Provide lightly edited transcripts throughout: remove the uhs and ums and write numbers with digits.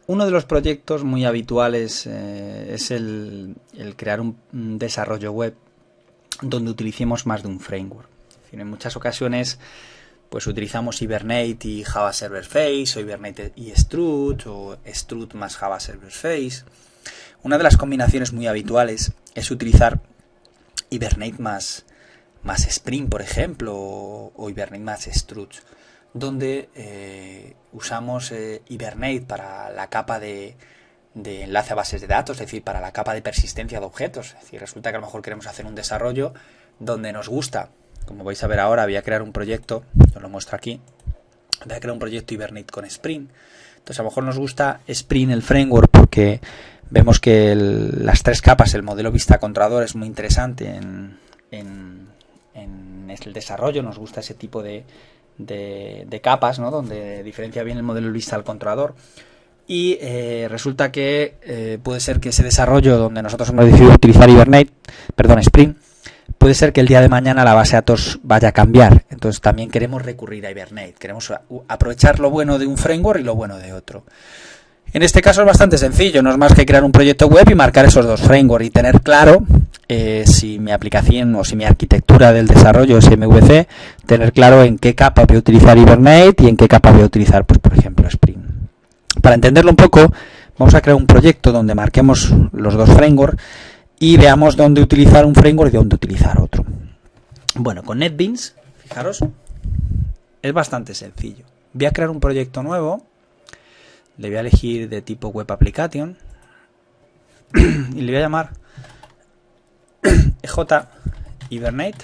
Uno de los proyectos muy habituales es el crear un desarrollo web donde utilicemos más de un framework. Es decir, en muchas ocasiones pues utilizamos Hibernate y Java Server Face, o Hibernate y Strut, o Strut más Java Server Face. Una de las combinaciones muy habituales es utilizar Hibernate más Spring, por ejemplo, o Hibernate más Strut, donde usamos Hibernate para la capa de enlace a bases de datos, es decir, para la capa de persistencia de objetos. Es decir, resulta que a lo mejor queremos hacer un desarrollo donde nos gusta, como vais a ver ahora, voy a crear un proyecto, os lo muestro aquí, voy a crear un proyecto Hibernate con Spring. Entonces a lo mejor nos gusta Spring, el framework, porque vemos que las tres capas, el modelo vista controlador es muy interesante en el desarrollo, nos gusta ese tipo de capas, ¿no? Donde diferencia bien el modelo vista al controlador. Y resulta que puede ser que ese desarrollo donde nosotros hemos decidido utilizar Spring, puede ser que el día de mañana la base de datos vaya a cambiar. Entonces también queremos recurrir a Hibernate. Queremos aprovechar lo bueno de un framework y lo bueno de otro. En este caso es bastante sencillo. No es más que crear un proyecto web y marcar esos dos frameworks y tener claro si mi aplicación o si mi arquitectura del desarrollo es MVC, tener claro en qué capa voy a utilizar Hibernate y en qué capa voy a utilizar, pues por ejemplo, Spring. Para entenderlo un poco, vamos a crear un proyecto donde marquemos los dos frameworks y veamos dónde utilizar un framework y dónde utilizar otro. Bueno, con NetBeans, fijaros, es bastante sencillo. Voy a crear un proyecto nuevo, le voy a elegir de tipo Web Application y le voy a llamar EJ Hibernate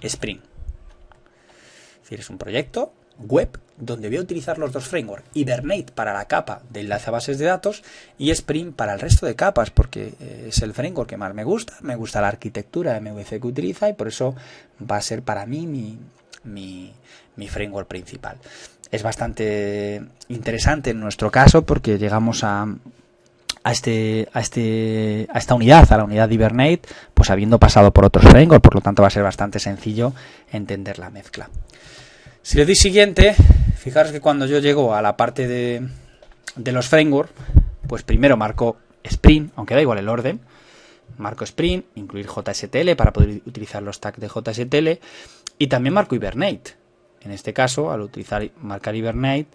Spring. Es decir, es un proyecto web donde voy a utilizar los dos frameworks, Hibernate para la capa de enlace a bases de datos y Spring para el resto de capas, porque es el framework que más me gusta la arquitectura MVC que utiliza y por eso va a ser para mí mi framework principal. Es bastante interesante en nuestro caso porque llegamos a esta unidad, a la unidad de Hibernate, pues habiendo pasado por otros frameworks, por lo tanto va a ser bastante sencillo entender la mezcla. Si le doy siguiente, fijaros que cuando yo llego a la parte de los frameworks, pues primero marco Spring, aunque da igual el orden, marco Spring, incluir JSTL para poder utilizar los tags de JSTL y también marco Hibernate. En este caso, al marcar Hibernate,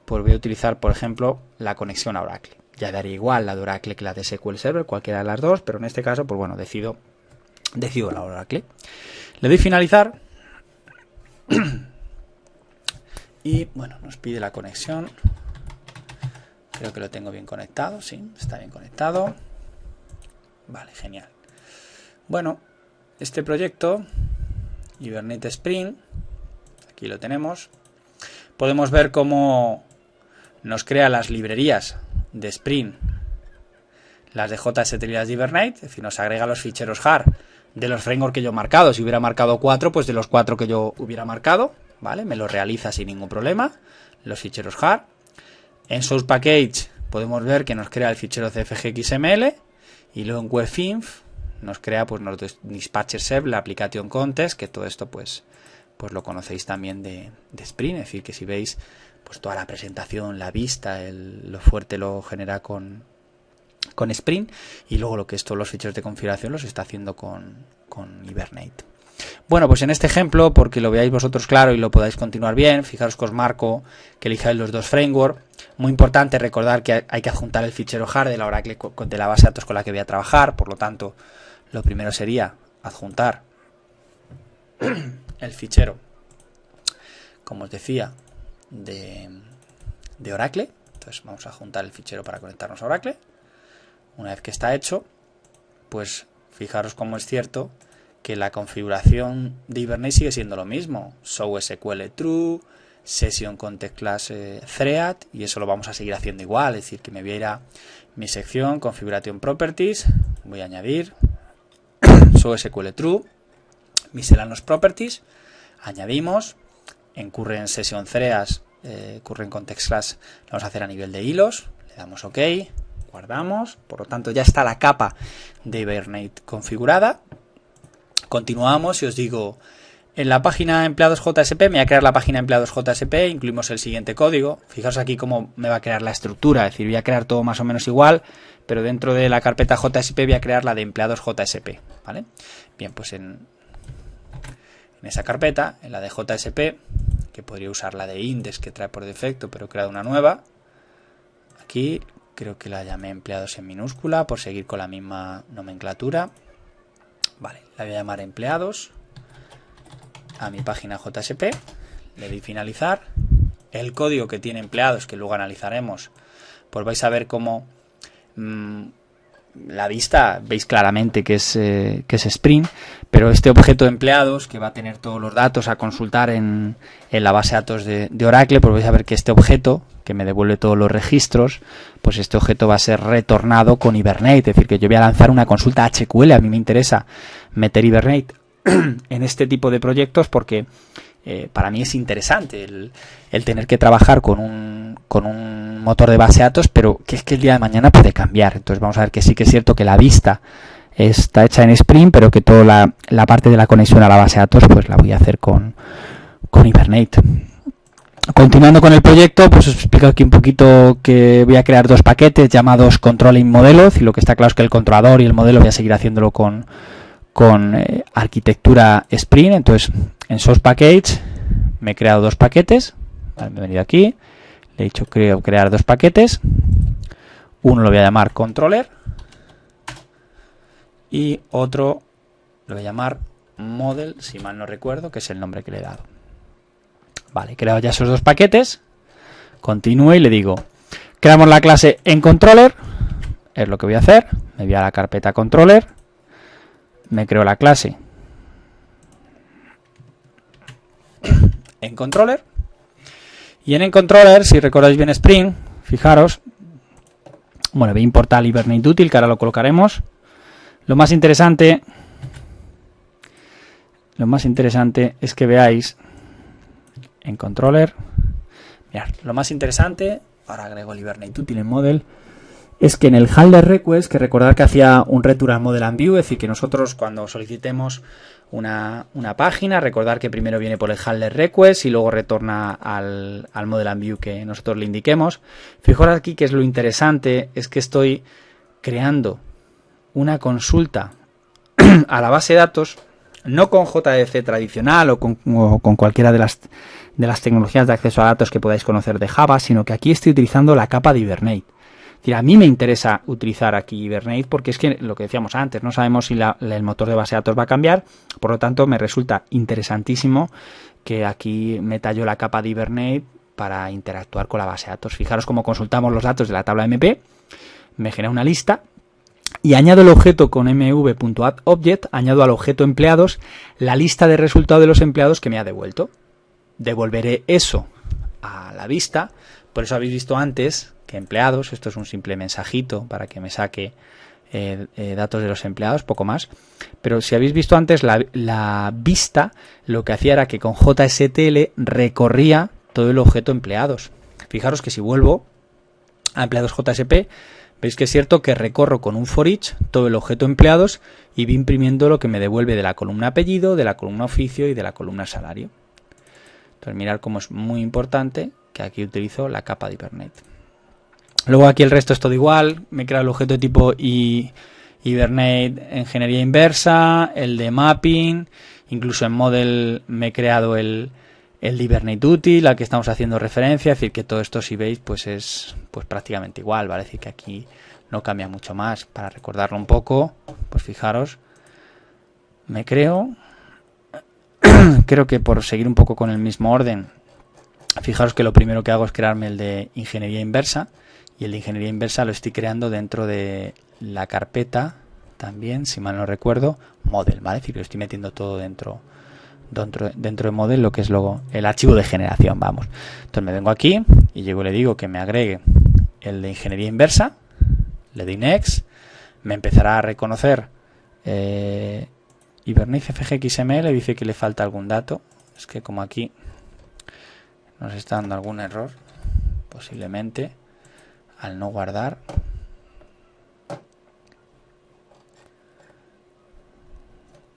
pues voy a utilizar, por ejemplo, la conexión a Oracle. Ya daría igual la de Oracle que la de SQL Server, cualquiera de las dos, pero en este caso, pues bueno, decido la Oracle. Le doy finalizar. Y bueno, nos pide la conexión. Creo que lo tengo bien conectado. Sí, está bien conectado. Vale, genial. Bueno, este proyecto Hibernate Spring, aquí lo tenemos. Podemos ver cómo nos crea las librerías de Spring, las de JSTL y las de Hibernate. Es decir, nos agrega los ficheros jar de los frameworks que yo he marcado. Si hubiera marcado 4, pues de los 4 que yo hubiera marcado, ¿vale? Me lo realiza sin ningún problema, los ficheros jar. En Source Package podemos ver que nos crea el fichero CFG-XML y luego en WebInf nos crea pues los dispatcher SEP, la application context, que todo esto pues lo conocéis también de Spring. Es decir, que si veis pues toda la presentación, la vista, lo fuerte lo genera con Spring y luego lo que es todos los ficheros de configuración los está haciendo con Hibernate. Bueno, pues en este ejemplo, porque lo veáis vosotros claro y lo podáis continuar bien, fijaros que os marco que elijáis los dos frameworks. Muy importante recordar que hay que adjuntar el fichero jar de la Oracle de la base de datos con la que voy a trabajar. Por lo tanto, lo primero sería adjuntar el fichero, como os decía, de Oracle. Entonces vamos a adjuntar el fichero para conectarnos a Oracle. Una vez que está hecho, pues fijaros cómo es cierto que la configuración de Hibernate sigue siendo lo mismo. Show SQL True, Session Context Class Thread, y eso lo vamos a seguir haciendo igual. Es decir, que me voy a ir a mi sección Configuration Properties, voy a añadir Show SQL True, Miscellaneous Properties, añadimos, en Current Session Threads, Current Context Class, lo vamos a hacer a nivel de hilos, le damos OK, guardamos, por lo tanto ya está la capa de Hibernate configurada. Continuamos y os digo En la página empleados JSP me voy a crear la página empleados JSP, incluimos el siguiente código. Fijaos aquí cómo me va a crear la estructura, es decir, voy a crear todo más o menos igual, pero dentro de la carpeta JSP voy a crear la de empleados JSP, ¿vale? Bien, pues en esa carpeta, en la de JSP, que podría usar la de index que trae por defecto, pero he creado una nueva. Aquí creo que la llamé empleados en minúscula por seguir con la misma nomenclatura. Vale, la voy a llamar empleados a mi página JSP, le doy finalizar. El código que tiene empleados, que luego analizaremos, pues vais a ver cómo la vista, veis claramente que es Spring, pero este objeto de empleados, que va a tener todos los datos a consultar en la base de datos de Oracle, pues vais a ver que este objeto, que me devuelve todos los registros, pues este objeto va a ser retornado con Hibernate, es decir, que yo voy a lanzar una consulta HQL. A mí me interesa meter Hibernate en este tipo de proyectos porque para mí es interesante el tener que trabajar con un motor de base de datos, pero que es que el día de mañana puede cambiar. Entonces vamos a ver que sí que es cierto que la vista está hecha en Spring, pero que toda la parte de la conexión a la base de datos pues la voy a hacer con Hibernate. Continuando con el proyecto, pues os explico aquí un poquito que voy a crear dos paquetes llamados Controlling Modelos, y lo que está claro es que el controlador y el modelo voy a seguir haciéndolo con arquitectura Spring. Entonces en Source Package me he creado dos paquetes, vale, me he venido aquí, le he dicho crear dos paquetes, uno lo voy a llamar Controller y otro lo voy a llamar Model, si mal no recuerdo, que es el nombre que le he dado. Vale, he creado ya esos dos paquetes, continúo y le digo creamos la clase en Controller, es lo que voy a hacer, me voy a la carpeta Controller, me creo la clase en Controller, y en Controller, si recordáis bien Spring, fijaros, bueno, voy a importar el Hibernate útil, que ahora lo colocaremos. Lo más interesante es que veáis en Controller, mirad, lo más interesante, ahora agrego el Hibernate útil en Model, es que en el handler request, que recordar que hacía un return al model and view, es decir, que nosotros cuando solicitemos una página, recordar que primero viene por el handler request y luego retorna al model and view que nosotros le indiquemos. Fijaos aquí que es lo interesante, es que estoy creando una consulta a la base de datos, no con JDBC tradicional o con cualquiera de las tecnologías de acceso a datos que podáis conocer de Java, sino que aquí estoy utilizando la capa de Hibernate. Es decir, a mí me interesa utilizar aquí Hibernate porque es que lo que decíamos antes, no sabemos si el motor de base de datos va a cambiar, por lo tanto me resulta interesantísimo que aquí meta yo la capa de Hibernate para interactuar con la base de datos. Fijaros cómo consultamos los datos de la tabla MP, me genera una lista y añado el objeto con mv.addObject, añado al objeto empleados la lista de resultados de los empleados que me ha devuelto. Devolveré eso a la vista, por eso habéis visto antes que empleados, esto es un simple mensajito para que me saque datos de los empleados, poco más, pero si habéis visto antes la vista lo que hacía era que con JSTL recorría todo el objeto empleados. Fijaros que si vuelvo a empleados JSP, veis que es cierto que recorro con un for each todo el objeto empleados y voy imprimiendo lo que me devuelve de la columna apellido, de la columna oficio y de la columna salario. Entonces mirad cómo es muy importante que aquí utilizo la capa de Hibernate. Luego aquí el resto es todo igual, me he creado el objeto de tipo Hibernate ingeniería inversa, el de mapping, incluso en Model me he creado el Hibernate útil al que estamos haciendo referencia, es decir que todo esto si veis pues es pues prácticamente igual, ¿vale? Es decir que aquí no cambia mucho más. Para recordarlo un poco, pues fijaros, me creo que por seguir un poco con el mismo orden, fijaros que lo primero que hago es crearme el de ingeniería inversa, y el de ingeniería inversa lo estoy creando dentro de la carpeta también, si mal no recuerdo, Model, ¿vale? Es decir, lo estoy metiendo todo dentro de Model, lo que es luego el archivo de generación, vamos. Entonces me vengo aquí y llego y le digo que me agregue el de ingeniería inversa, le doy Next, me empezará a reconocer Hibernate FGXML, dice que le falta algún dato, es que como aquí nos está dando algún error, posiblemente al no guardar.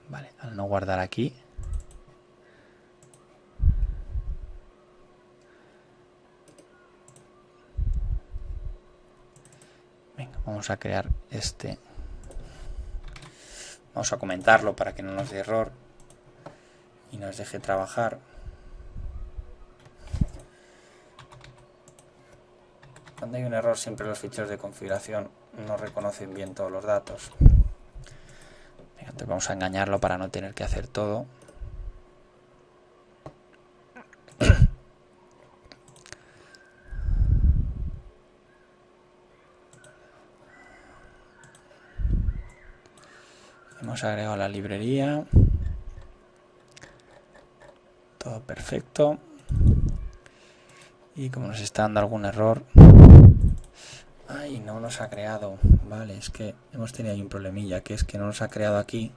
Vale, al no guardar aquí. Vamos a crear este. Vamos a comentarlo para que no nos dé error y nos deje trabajar. Cuando hay un error, siempre los ficheros de configuración no reconocen bien todos los datos. Entonces vamos a engañarlo para no tener que hacer todo. Hemos agregado la librería. Todo perfecto. Y como nos está dando algún error... Ay, no nos ha creado. Vale, es que hemos tenido ahí un problemilla, que es que no nos ha creado aquí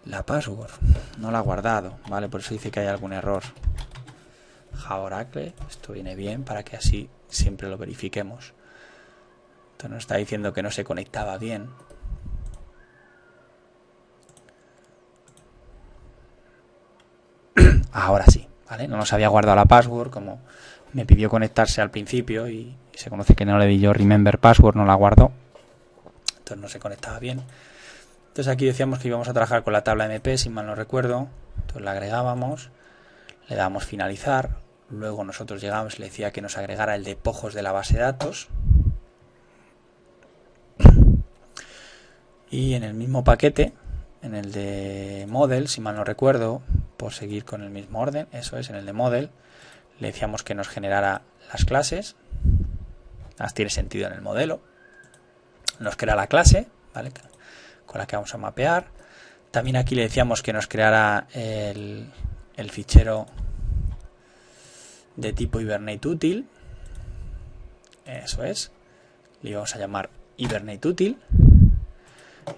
la password. No la ha guardado, ¿vale? Por eso dice que hay algún error. Java Oracle, esto viene bien para que así siempre lo verifiquemos. Entonces nos está diciendo que no se conectaba bien. Ahora sí, ¿vale? No nos había guardado la password, como me pidió conectarse al principio y se conoce que no le di yo remember password, no la guardó. Entonces no se conectaba bien. Entonces aquí decíamos que íbamos a trabajar con la tabla MP, si mal no recuerdo. Entonces la agregábamos, le dábamos finalizar. Luego nosotros llegábamos y le decía que nos agregara el de pojos de la base de datos. Y en el mismo paquete, en el de model, si mal no recuerdo, por seguir con el mismo orden, eso es, en el de model, le decíamos que nos generara las clases. Las tiene sentido en el modelo. Nos crea la clase, ¿vale?, con la que vamos a mapear. También aquí le decíamos que nos creara el fichero de tipo HibernateUtil. Eso es. Le íbamos a llamar HibernateUtil.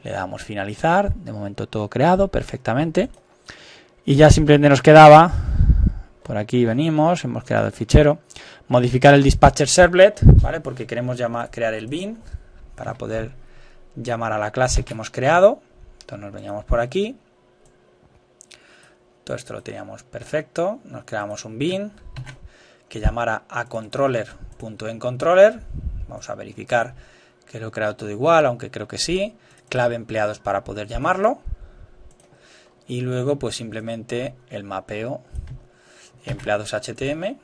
Le damos finalizar. De momento todo creado perfectamente. Y ya simplemente nos quedaba, por aquí venimos, hemos creado el fichero, modificar el dispatcher servlet, ¿vale?, porque queremos crear el bin para poder llamar a la clase que hemos creado. Entonces nos veníamos por aquí. Todo esto lo teníamos perfecto. Nos creamos un bin que llamara a controller.enController. Vamos a verificar que lo he creado todo igual, aunque creo que sí. Clave empleados para poder llamarlo. Y luego pues simplemente el mapeo empleados HTM.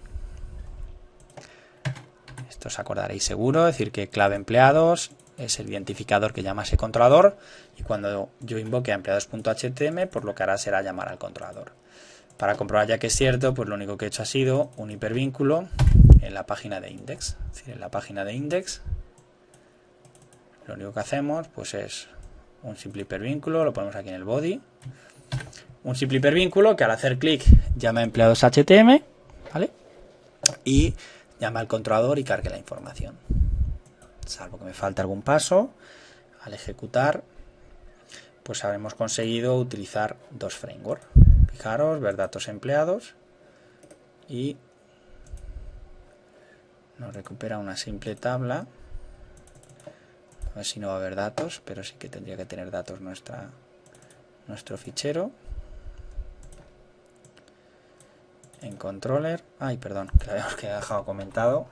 Esto os acordaréis seguro, es decir que clave empleados es el identificador que llama a ese controlador, y cuando yo invoque a empleados.htm, pues lo que hará será llamar al controlador. Para comprobar ya que es cierto, pues lo único que he hecho ha sido un hipervínculo en la página de index. Es decir, en la página de index lo único que hacemos pues es un simple hipervínculo, lo ponemos aquí en el body. Un simple hipervínculo que al hacer clic llama a empleados HTM, ¿vale?, y llama al controlador y cargue la información. Salvo que me falte algún paso, al ejecutar pues habremos conseguido utilizar dos frameworks. Fijaros, ver datos empleados, y nos recupera una simple tabla. A ver si no va a haber datos, pero sí que tendría que tener datos nuestro fichero. En controller, ay, perdón, que lo habíamos dejado comentado.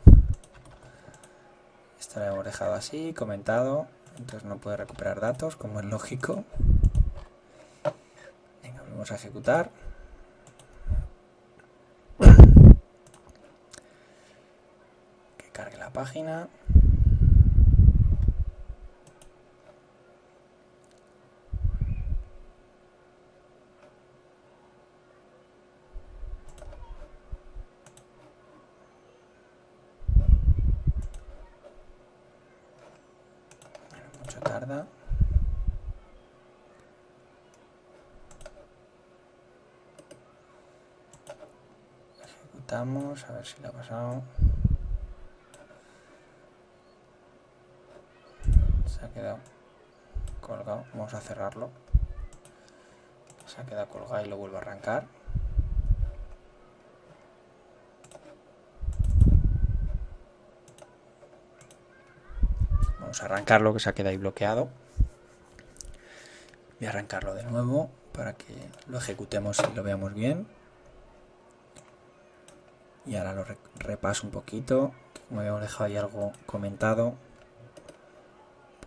Esto lo hemos dejado así, comentado, entonces no puede recuperar datos, como es lógico. Venga, vamos a ejecutar. Que cargue la página. Mucho tarda. Ejecutamos, a ver si lo ha pasado. Se ha quedado colgado. Vamos a cerrarlo. Se ha quedado colgado y lo vuelvo a arrancar. Vamos a arrancarlo, que se ha quedado ahí bloqueado. Voy a arrancarlo de nuevo para que lo ejecutemos y lo veamos bien. Y ahora lo repaso un poquito, como habíamos dejado ahí algo comentado.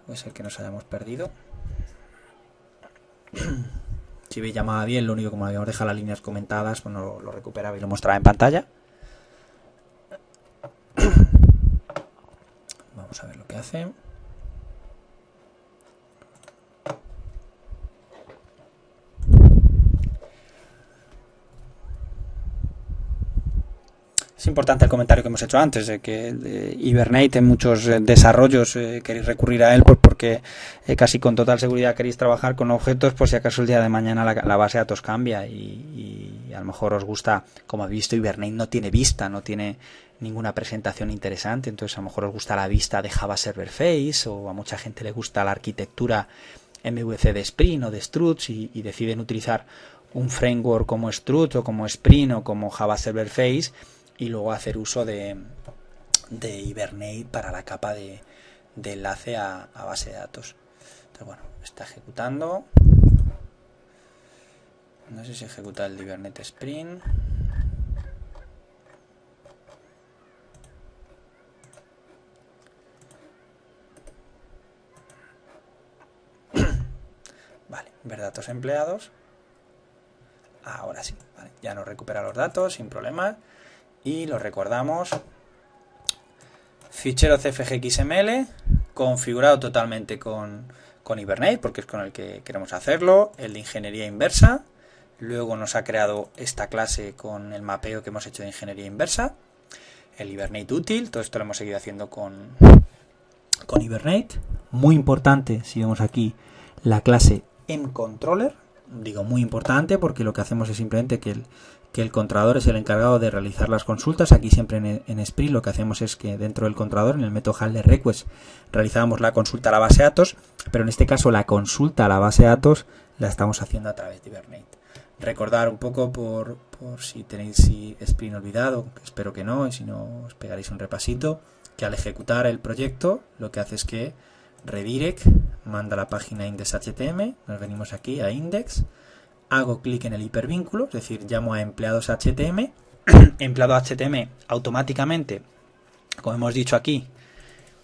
puede ser que nos hayamos perdido. Si veis llamaba bien, lo único, como habíamos dejado las líneas comentadas, pues no lo recuperaba y lo mostraba en pantalla. Vamos a ver lo que hace. Es importante el comentario que hemos hecho antes, de que Hibernate en muchos desarrollos queréis recurrir a él pues porque casi con total seguridad queréis trabajar con objetos, pues si acaso el día de mañana la base de datos cambia y a lo mejor os gusta, como habéis visto, Hibernate no tiene vista, no tiene ninguna presentación interesante, entonces a lo mejor os gusta la vista de Java Server Face, o a mucha gente le gusta la arquitectura MVC de Spring o de Struts y deciden utilizar un framework como Struts o como Spring o como Java Server Face y luego hacer uso de Hibernate para la capa de enlace a base de datos. Entonces, bueno, está ejecutando. No sé si ejecuta el de Hibernate Spring. Vale, ver datos empleados. Ahora sí, vale, ya nos recupera los datos sin problemas. Y los recordamos, fichero CFG-XML configurado totalmente con Hibernate, porque es con el que queremos hacerlo, el de ingeniería inversa, luego nos ha creado esta clase con el mapeo que hemos hecho de ingeniería inversa, el Hibernate útil, todo esto lo hemos seguido haciendo con Hibernate. Muy importante, si vemos aquí, la clase mController, digo muy importante porque lo que hacemos es simplemente que el controlador es el encargado de realizar las consultas. Aquí siempre en Spring lo que hacemos es que dentro del controlador, en el método handler request, realizábamos la consulta a la base de datos, pero en este caso la consulta a la base de datos la estamos haciendo a través de Hibernate. Recordar un poco por si tenéis Spring olvidado, que espero que no, y si no os pegaréis un repasito, que al ejecutar el proyecto lo que hace es que redirect, manda la página index.htm, nos venimos aquí a index, hago clic en el hipervínculo, es decir, llamo a empleados HTML, empleado HTML automáticamente, como hemos dicho aquí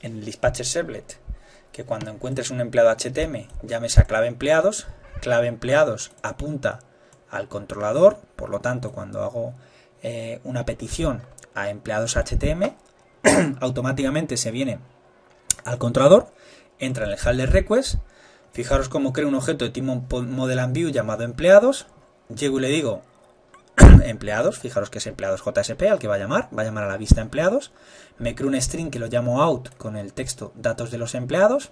en el dispatcher servlet, que cuando encuentres un empleado HTML llames a clave empleados apunta al controlador, por lo tanto cuando hago una petición a empleados HTML automáticamente se viene al controlador, entra en el handler request. Fijaros cómo creo un objeto de tipo model and view llamado empleados. Llego y le digo empleados, fijaros que es empleados JSP al que va a llamar a la vista empleados. Me creo un string que lo llamo out con el texto datos de los empleados.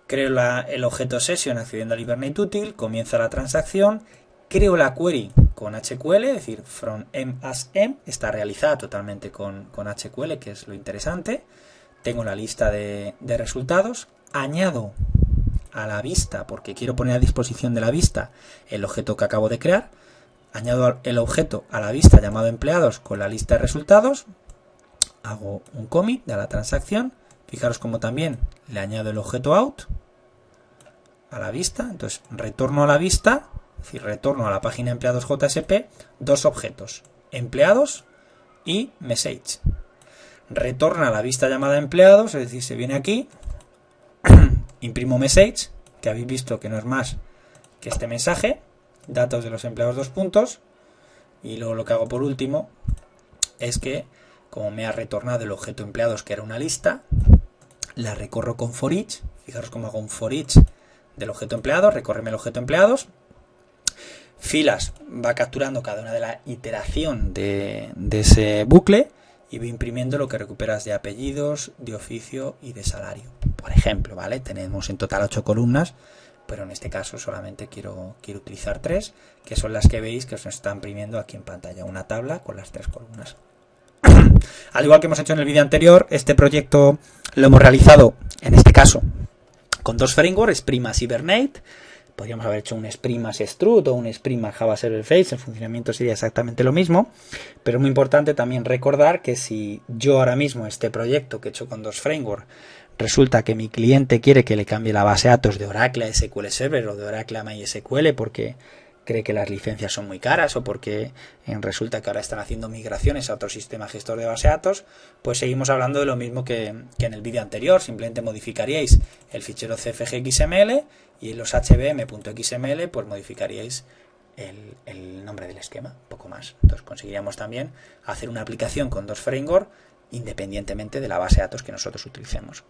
Creo el objeto session accediendo al Hibernate útil, comienza la transacción. Creo la query con HQL, es decir, from m as m, está realizada totalmente con HQL, que es lo interesante. Tengo la lista de resultados. Añado a la vista, porque quiero poner a disposición de la vista el objeto que acabo de crear, añado el objeto a la vista llamado empleados con la lista de resultados, hago un commit de la transacción, fijaros como también le añado el objeto out a la vista, entonces retorno a la vista, es decir, retorno a la página empleados JSP, dos objetos, empleados y message. Retorna a la vista llamada empleados, es decir, se viene aquí, imprimo message, que habéis visto que no es más que este mensaje, datos de los empleados dos puntos, y luego lo que hago por último es que, como me ha retornado el objeto empleados, que era una lista, la recorro con for each. Fijaros cómo hago un for each del objeto empleado, recórreme el objeto empleados, filas, va capturando cada una de la iteración de ese bucle, y voy imprimiendo lo que recuperas de apellidos, de oficio y de salario. Por ejemplo, ¿vale? Tenemos en total 8 columnas, pero en este caso solamente quiero utilizar 3, que son las que veis que os está imprimiendo aquí en pantalla, una tabla con las 3 columnas. Al igual que hemos hecho en el vídeo anterior, este proyecto lo hemos realizado, en este caso, con dos frameworks, Spring más Hibernate. Podríamos haber hecho un Spring más Strut o un Spring más Java Server Face, el funcionamiento sería exactamente lo mismo, pero es muy importante también recordar que si yo ahora mismo este proyecto que he hecho con dos frameworks, resulta que mi cliente quiere que le cambie la base de datos de Oracle a SQL Server o de Oracle a MySQL porque cree que las licencias son muy caras o porque resulta que ahora están haciendo migraciones a otro sistema gestor de base de datos, pues seguimos hablando de lo mismo que en el vídeo anterior. Simplemente modificaríais el fichero CFG XML y en los hvm.xml pues modificaríais el nombre del esquema, poco más. Entonces conseguiríamos también hacer una aplicación con dos frameworks independientemente de la base de datos que nosotros utilicemos.